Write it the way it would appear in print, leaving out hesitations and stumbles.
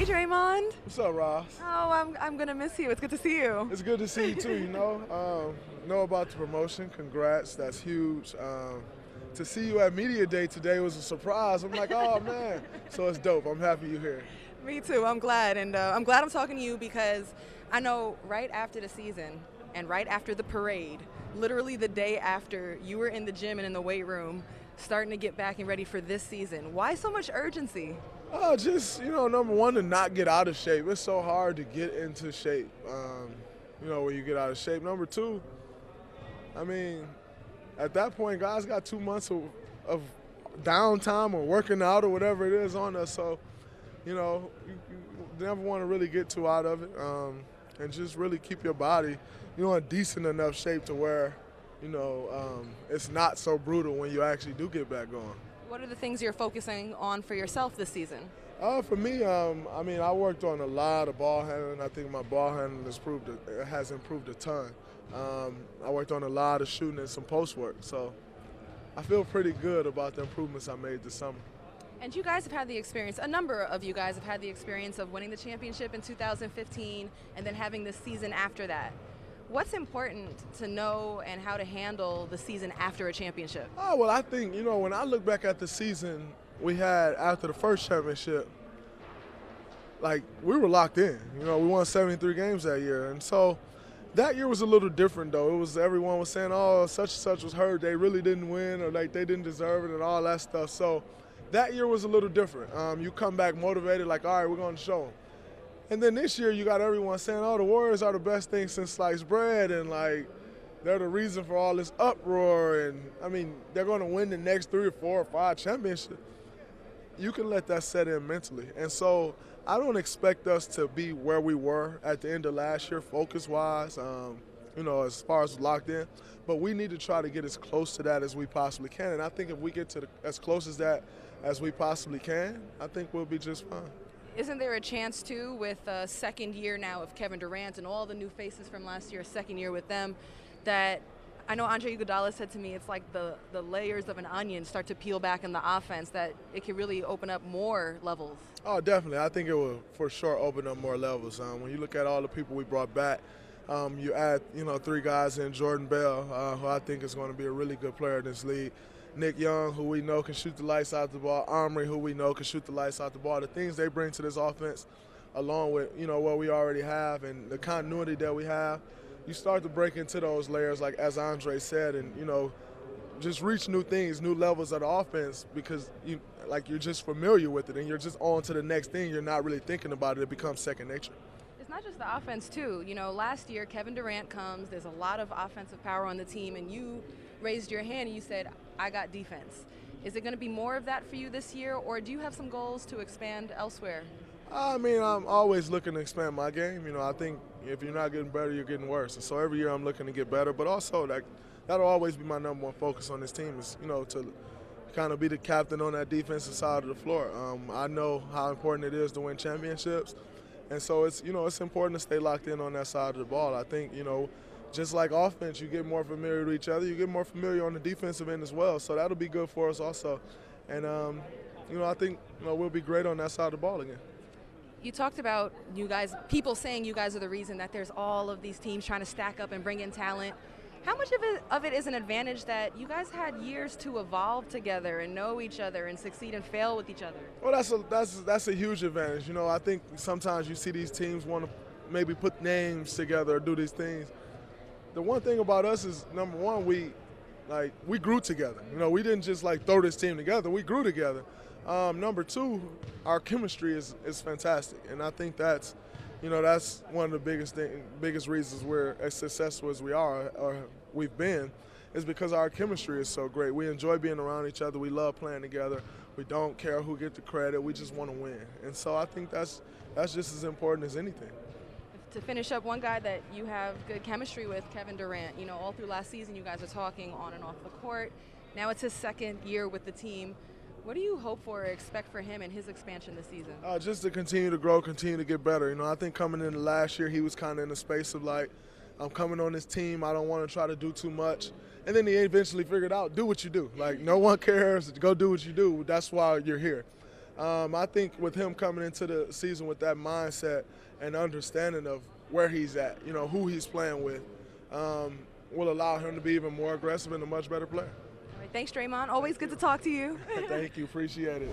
Hey, Draymond. What's up, Ross? I'm gonna miss you. It's good to see you. It's good to see you too. Know about the promotion. Congrats. That's huge. To see you at media day today was a surprise. I'm like, oh man. So it's dope. I'm happy you're here. Me too. I'm glad, and I'm glad I'm talking to you because I know right after the season and right after the parade, literally the day after, you were in the gym and in the weight room, starting to get back and ready for this season. Why so much urgency? Just number one, to not get out of shape. It's so hard to get into shape. When you get out of shape. Number two, at that point, guys got 2 months of downtime or working out or whatever it is on us. So, you never want to really get too out of it, and just really keep your body, in decent enough shape to where, it's not so brutal when you actually do get back going. What are the things you're focusing on for yourself this season? For me, I worked on a lot of ball handling. I think my ball handling has improved a ton. I worked on a lot of shooting and some post work, so I feel pretty good about the improvements I made this summer. And you guys have had the experience, a number of you guys have had the experience of winning the championship in 2015 and then having the season after that. What's important to know and how to handle the season after a championship? Well, I think, when I look back at the season we had after the first championship, we were locked in. We won 73 games that year. And so that year was a little different, though. Everyone was saying, oh, such and such was hurt. They really didn't win, or they didn't deserve it and all that stuff. So that year was a little different. You come back motivated, all right, we're going to show them. And then this year you got everyone saying, oh, the Warriors are the best thing since sliced bread, and they're the reason for all this uproar, and they're going to win the next 3 or 4 or 5 championships. You can let that set in mentally. And so I don't expect us to be where we were at the end of last year focus-wise, as far as locked in. But we need to try to get as close to that as we possibly can. And I think if we get to as close as that as we possibly can, I think we'll be just fine. Isn't there a chance, too, with a second year now of Kevin Durant and all the new faces from last year, second year with them, that I know Andre Iguodala said to me it's like the layers of an onion start to peel back in the offense, that it can really open up more levels? Oh, definitely. I think it will for sure open up more levels. When you look at all the people we brought back, you add, 3 guys in, Jordan Bell, who I think is going to be a really good player in this league. Nick Young, who we know can shoot the lights out the ball. Omri, who we know can shoot the lights out the ball. The things they bring to this offense, along with, what we already have and the continuity that we have, you start to break into those layers, like as Andre said, and, just reach new things, new levels of the offense, because you're just familiar with it and you're just on to the next thing. You're not really thinking about it. It becomes second nature. It's not just the offense, too. Last year Kevin Durant comes, there's a lot of offensive power on the team, and you raised your hand and you said, I got defense. Is it going to be more of that for you this year, or do you have some goals to expand elsewhere? I'm always looking to expand my game. I think if you're not getting better, you're getting worse. And so every year I'm looking to get better, but also that'll always be my number one focus on this team is, to kind of be the captain on that defensive side of the floor. I know how important it is to win championships, and so it's important to stay locked in on that side of the ball. I think, just like offense, you get more familiar with each other, you get more familiar on the defensive end as well. So that'll be good for us also. And, I think we'll be great on that side of the ball again. You talked about you guys, people saying you guys are the reason that there's all of these teams trying to stack up and bring in talent. How much of it is an advantage that you guys had years to evolve together and know each other and succeed and fail with each other? Well, that's a huge advantage. I think sometimes you see these teams want to maybe put names together or do these things. The one thing about us is, number one, we grew together. We didn't just throw this team together. We grew together. Number two, our chemistry is fantastic, and I think that's one of the biggest reasons we're as successful as we are or we've been, is because our chemistry is so great. We enjoy being around each other. We love playing together. We don't care who gets the credit. We just want to win, and so I think that's just as important as anything. To finish up, one guy that you have good chemistry with, Kevin Durant. All through last season you guys are talking on and off the court. Now it's his second year with the team. What do you hope for or expect for him and his expansion this season? Just to continue to grow, continue to get better. I think coming into last year he was kind of in the space of I'm coming on this team, I don't want to try to do too much. And then he eventually figured out, do what you do. No one cares, go do what you do. That's why you're here. I think with him coming into the season with that mindset and understanding of where he's at, who he's playing with, will allow him to be even more aggressive and a much better player. All right, thanks, Draymond. Always good to talk to you. Thank you. Appreciate it.